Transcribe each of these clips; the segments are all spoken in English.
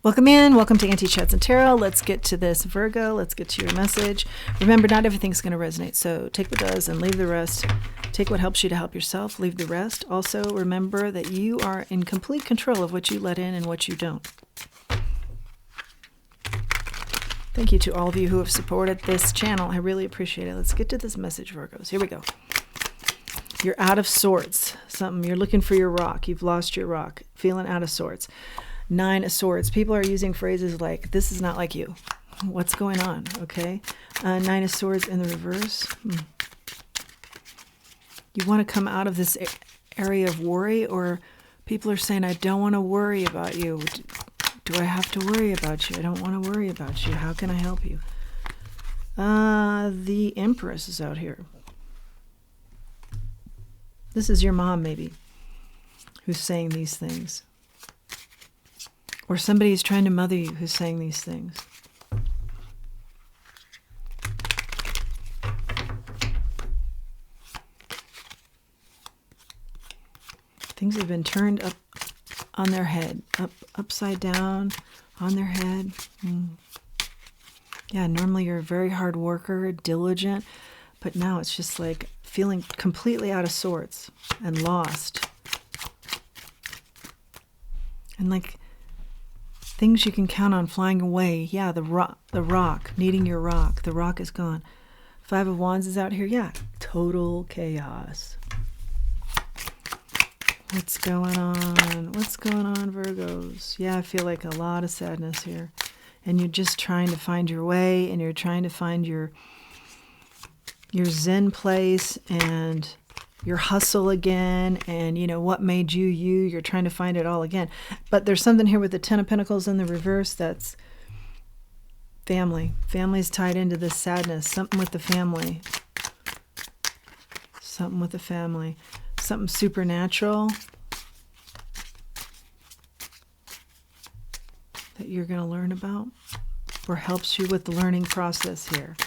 Welcome in. Welcome to Auntie Chats and Tarot. Let's get to this, Virgo. Let's get to your message. Remember, not everything's going to resonate, so take what does and leave the rest. Take what helps you to help yourself. Leave the rest. Also, remember that you are in complete control of what you let in and what you don't. Thank you to all of you who have supported this channel. I really appreciate it. Let's get to this message, Virgos. Here we go. You're out of sorts. You're looking for your rock. You've lost your rock. Feeling out of sorts. 9 of Swords. People are using phrases like, this is not like you. What's going on? Okay. 9 of Swords in the reverse. You want to come out of this area of worry, or people are saying, I don't want to worry about you. Do I have to worry about you? I don't want to worry about you. How can I help you? The Empress is out here. This is your mom, maybe, who's saying these things. Or somebody is trying to mother you who's saying these things. Things have been turned up on their head, upside down on their head. Yeah, normally you're a very hard worker, diligent, but now it's just like feeling completely out of sorts and lost. And like things you can count on flying away. Yeah, the rock, needing your rock. The rock is gone. 5 of Wands is out here. Yeah, total chaos. What's going on? What's going on, Virgos? Yeah, I feel like a lot of sadness here. And you're just trying to find your way, and you're trying to find your Zen place and your hustle again, and what made you you. You're trying to find it all again. But there's something here with the 10 of Pentacles in the reverse that's family. Family's tied into this sadness. Something with the family. Something with the family. Something supernatural that you're going to learn about, or helps you with the learning process here.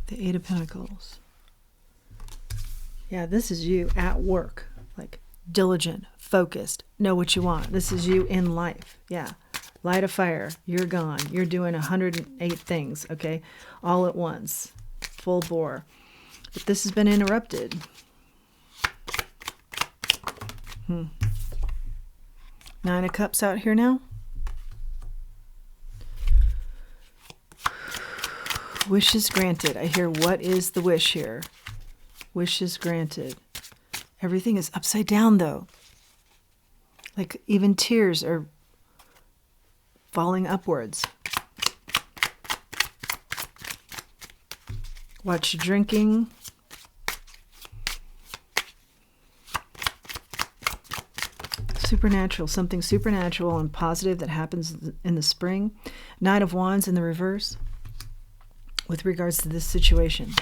The 8 of Pentacles. Yeah, this is you at work, like diligent, focused, know what you want. This is you in life. Yeah, light a fire, you're gone. You're doing 108 things, okay, all at once, full bore. But this has been interrupted. 9 of Cups out here now. Wishes granted. I hear, what is the wish here? Wishes granted. Everything is upside down, though. Like even tears are falling upwards. Watch your drinking. Supernatural. Something supernatural and positive that happens in the spring. 9 of Wands in the reverse with regards to this situation.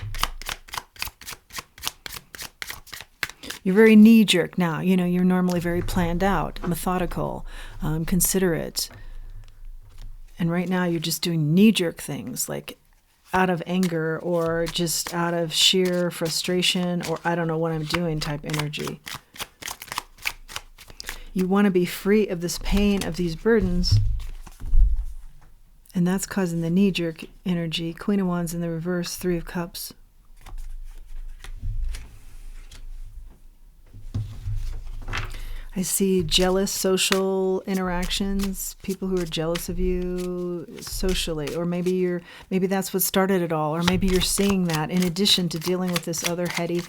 You're very knee-jerk now. You're normally very planned out, methodical, considerate. And right now you're just doing knee-jerk things, like out of anger or just out of sheer frustration or I don't know what I'm doing type energy. You want to be free of this pain, of these burdens. And that's causing the knee-jerk energy. Queen of Wands in the reverse, 3 of Cups. I see jealous social interactions, people who are jealous of you socially, or maybe that's what started it all, or maybe you're seeing that in addition to dealing with this other heady,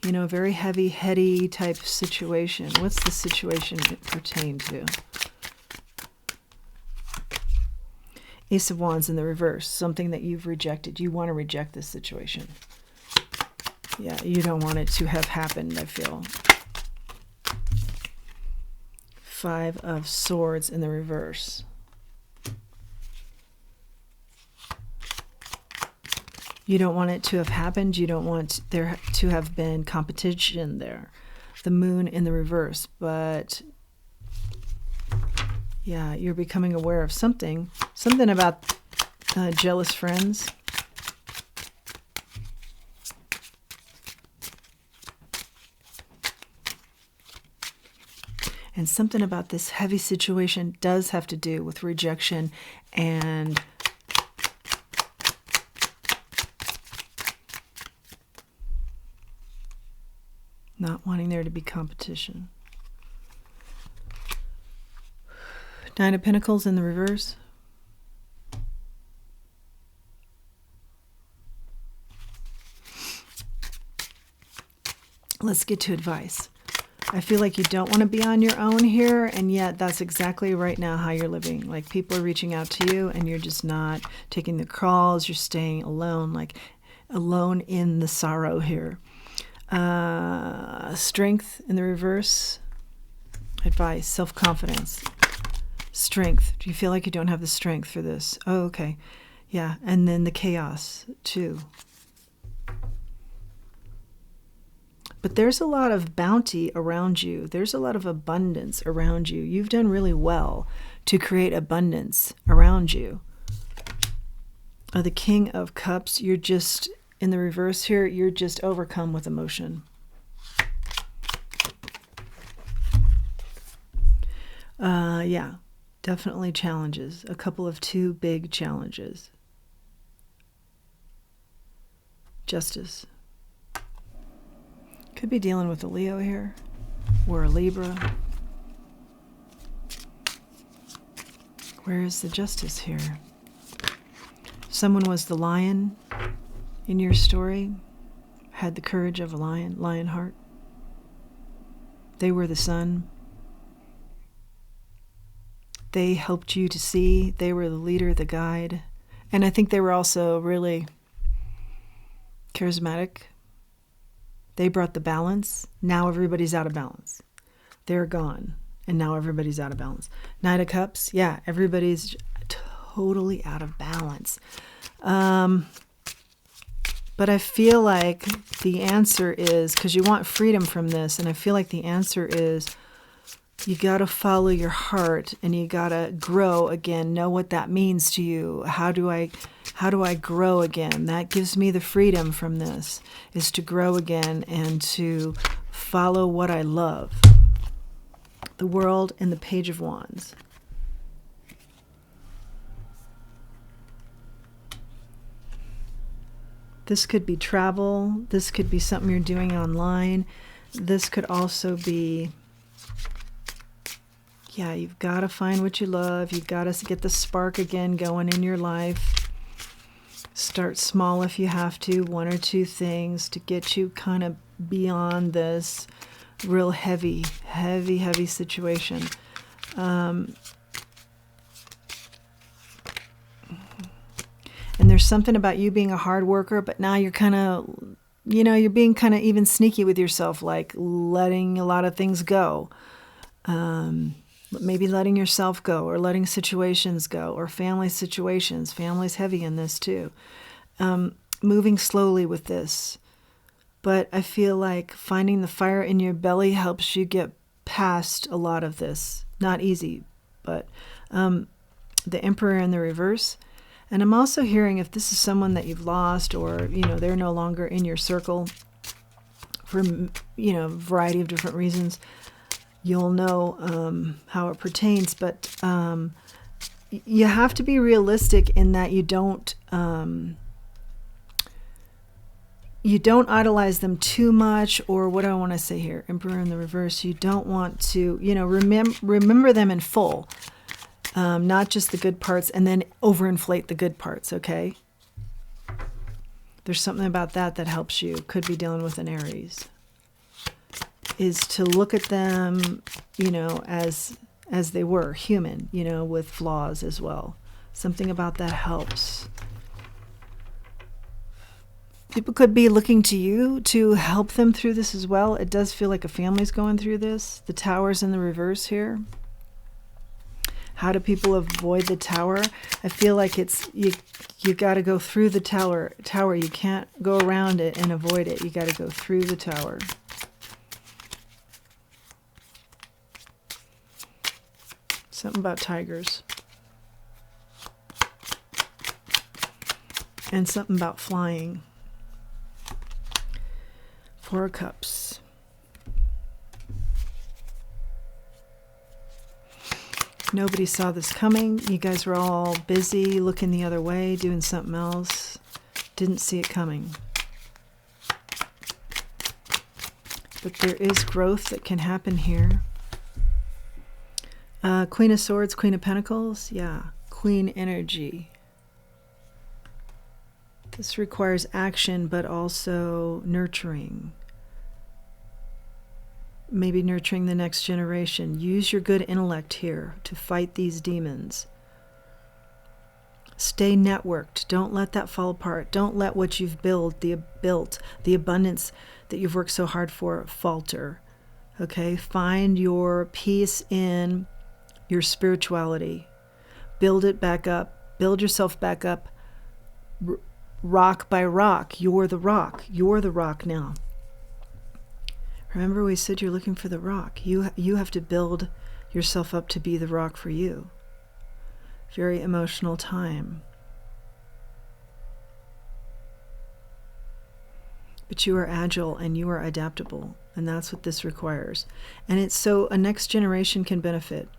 very heavy, heady type situation. What's the situation it pertain to? Ace of Wands in the reverse, something that you've rejected. You want to reject this situation. Yeah, you don't want it to have happened, I feel. 5 of Swords in the reverse. You don't want it to have happened. You don't want there to have been competition there. The Moon in the reverse. But yeah, you're becoming aware of something about jealous friends. And something about this heavy situation does have to do with rejection and not wanting there to be competition. Nine of Pentacles in the reverse. Let's get to advice. I feel like you don't want to be on your own here, and yet that's exactly right now how you're living. Like people are reaching out to you and you're just not taking the calls. You're staying alone, like alone in the sorrow here. Strength in the reverse. Advice, self-confidence, strength. Do you feel like you don't have the strength for this? Oh, okay. Yeah, and then the chaos too. But there's a lot of bounty around you. There's a lot of abundance around you. You've done really well to create abundance around you. The King of Cups, you're just, in the reverse here, you're just overcome with emotion. Yeah, definitely challenges. A couple of two big challenges. Justice. Could be dealing with a Leo here, or a Libra. Where is the justice here? Someone was the lion in your story, had the courage of a lion, lion heart. They were the sun. They helped you to see. They were the leader, the guide. And I think they were also really charismatic. They brought the balance. Now everybody's out of balance. They're gone. And now everybody's out of balance. Knight of Cups. Yeah, everybody's totally out of balance. But I feel like the answer is, because you want freedom from this, and I feel like the answer is you got to follow your heart and you got to grow again. Know what that means to you. How do I grow again? That gives me the freedom from this, is to grow again and to follow what I love. The World and the Page of Wands. This could be travel. This could be something you're doing online. This could also be, yeah, you've got to find what you love. You've got to get the spark again going in your life. Start small if you have to, one or two things to get you kind of beyond this real heavy situation. And there's something about you being a hard worker, but now you're kind of, you're being kind of even sneaky with yourself, like letting a lot of things go. Maybe letting yourself go, or letting situations go, or family situations. Family's heavy in this too. Moving slowly with this. But I feel like finding the fire in your belly helps you get past a lot of this. Not easy, but the Emperor in the reverse. And I'm also hearing, if this is someone that you've lost, or, they're no longer in your circle for, a variety of different reasons, you'll know how it pertains. But you have to be realistic in that you don't idolize them too much, or what do I want to say here? Emperor in the reverse. You don't want to, remember them in full. Not just the good parts, and then overinflate the good parts, okay? There's something about that helps you. Could be dealing with an Aries. Is to look at them, as they were, human, with flaws as well. Something about that helps. People could be looking to you to help them through this as well. It does feel like a family's going through this. The Tower's in the reverse here. How do people avoid the Tower? I feel like it's you got to go through the tower. You can't go around it and avoid it. You got to go through the Tower. Something about tigers. And something about flying. Four of Cups. Nobody saw this coming. You guys were all busy looking the other way, doing something else. Didn't see it coming. But there is growth that can happen here. Queen of Swords, Queen of Pentacles. Yeah, Queen energy. This requires action, but also nurturing. Maybe nurturing the next generation. Use your good intellect here to fight these demons. Stay networked. Don't let that fall apart. Don't let what you've built, the abundance that you've worked so hard for, falter. Okay? Find your peace in your spirituality. Build it back up. Build yourself back up. Rock by rock. You're the rock. You're the rock now. Remember we said you're looking for the rock. You have to build yourself up to be the rock for you. Very emotional time. But you are agile and you are adaptable, and that's what this requires. And it's so a next generation can benefit.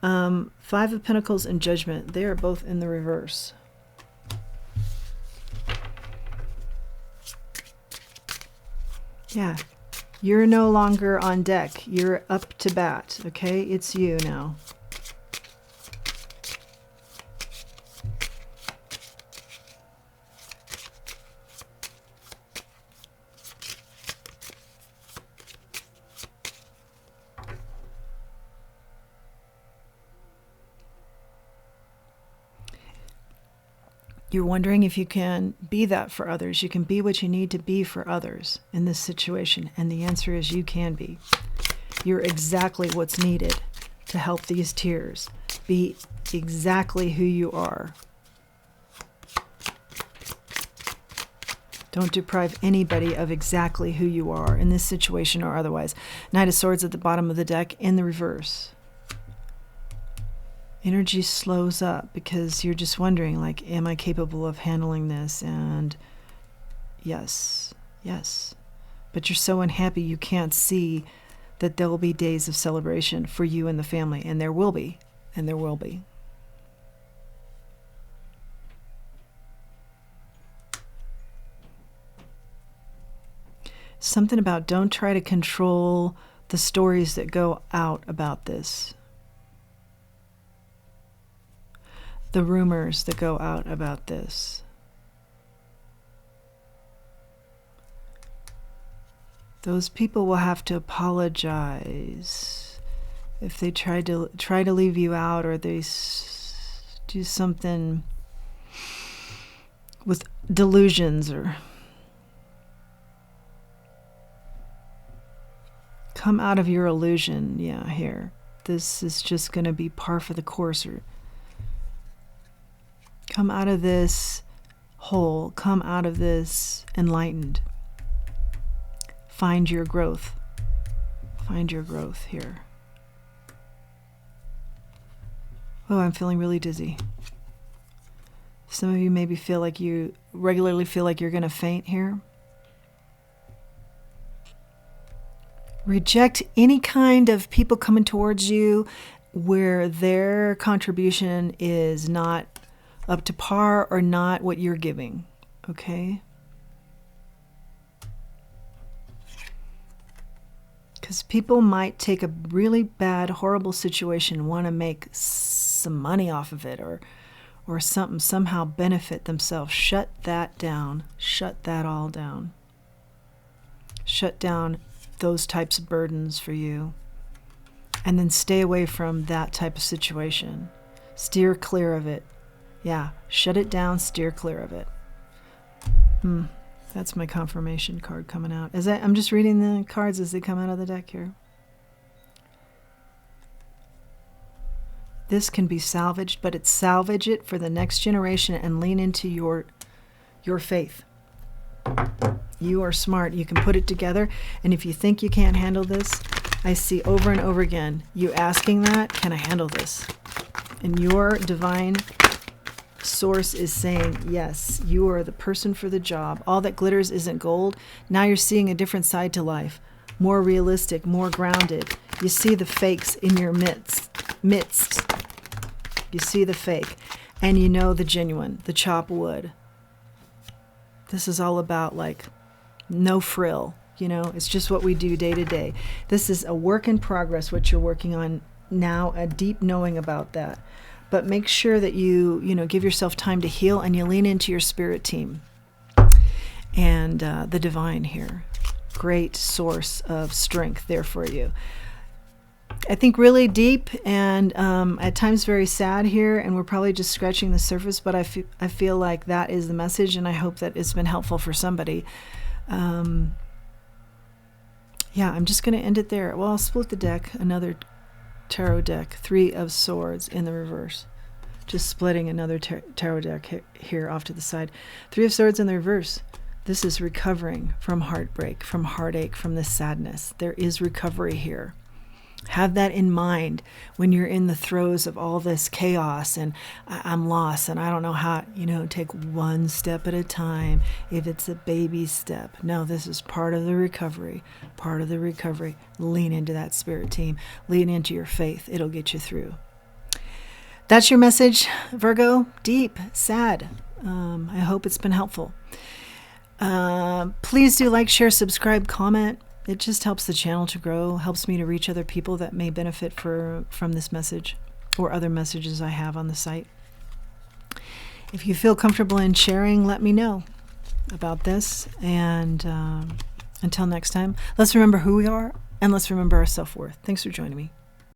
Five of Pentacles and Judgment, they are both in the reverse. Yeah. You're no longer on deck. You're up to bat, okay? It's you now. You're wondering if you can be that for others. You can be what you need to be for others in this situation. And the answer is you can be. You're exactly what's needed to help these tears. Be exactly who you are. Don't deprive anybody of exactly who you are in this situation or otherwise. Knight of Swords at the bottom of the deck in the reverse. Energy slows up because you're just wondering, like, am I capable of handling this? And yes, yes. But you're so unhappy you can't see that there will be days of celebration for you and the family. And there will be. And there will be. Something about don't try to control the stories that go out about this. The rumors that go out about this. Those people will have to apologize if they try to leave you out, or they do something with delusions, or come out of your illusion. Yeah, here. This is just going to be par for the course, or come out of this whole, come out of this enlightened. Find your growth. Find your growth here. Oh, I'm feeling really dizzy. Some of you maybe feel like you regularly feel like you're going to faint here. Reject any kind of people coming towards you where their contribution is not up to par or not what you're giving, okay? Because people might take a really bad, horrible situation, want to make some money off of it, or something, somehow benefit themselves. Shut that down. Shut that all down. Shut down those types of burdens for you. And then stay away from that type of situation. Steer clear of it. Yeah, shut it down, steer clear of it. That's my confirmation card coming out. I'm just reading the cards as they come out of the deck here. This can be salvaged, but it's salvage it for the next generation and lean into your faith. You are smart. You can put it together. And if you think you can't handle this, I see over and over again you asking that, can I handle this? And your divine source is saying, yes, you are the person for the job. All that glitters isn't gold. Now you're seeing a different side to life. More realistic, more grounded. You see the fakes in your midst. You see the fake, and you know the genuine, the chop wood. This is all about like no frill, you know, it's just what we do day to day. This is a work in progress, what you're working on now, a deep knowing about that. But make sure that you give yourself time to heal, and you lean into your spirit team and the divine here. Great source of strength there for you. I think really deep and at times very sad here, and we're probably just scratching the surface, but I feel like that is the message, and I hope that it's been helpful for somebody. Yeah, I'm just going to end it there. Well, I'll split the deck, another tarot deck, 3 of Swords in the reverse. Just splitting another tarot deck here off to the side. 3 of Swords in the reverse. This is recovering from heartbreak, from heartache, from this sadness. There is recovery here. Have that in mind when you're in the throes of all this chaos and I'm lost and I don't know how, take one step at a time. If it's a baby step. No, this is part of the recovery. Part of the recovery. Lean into that spirit team. Lean into your faith. It'll get you through. That's your message, Virgo. Deep, sad. I hope it's been helpful. Please do like, share, subscribe, comment. It just helps the channel to grow, helps me to reach other people that may benefit from this message or other messages I have on the site. If you feel comfortable in sharing, let me know about this. And until next time, let's remember who we are, and let's remember our self-worth. Thanks for joining me.